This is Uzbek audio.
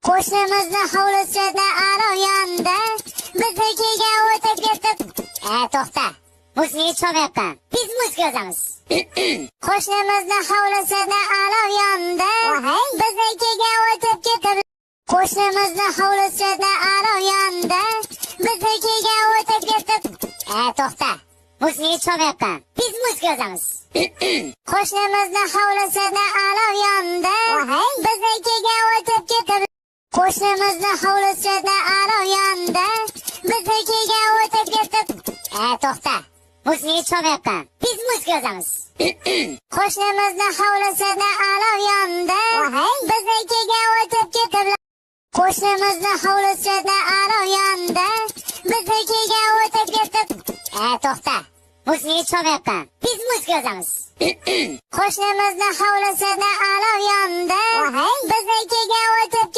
Qo'shnimizni hovlisida olov yondi, biznikiga o'tib ketib. To'xta. Muzikani chalmayapman. Biz muzika yozamiz. Qo'shnimizni hovlisida olov yondi, biznikiga o'tib ketib. Qo'shnimizni hovlisida olov yondi, biznikiga o'tib ketib. To'xta. Muzikani chalmayapman. Biz muzika yozamiz. Qo'shnimizni hovlisida olov yondi, biznikiga o'tib ketib. Qo'shnimizni hovlisida olov yondi, biznikiga o'tib ketib. To'xta. Muzikani chalmayapman. Biz muzika yozamiz. Qo'shnimizni hovlisida olov yondi, biznikiga o'tib ketib. Qo'shnimizni hovlisida olov yondi, biznikiga o'tib ketib. To'xta. Muzikani chalmayapman. Biz muzika yozamiz. Qo'shnimizni hovlisida olov yondi, biznikiga o'tib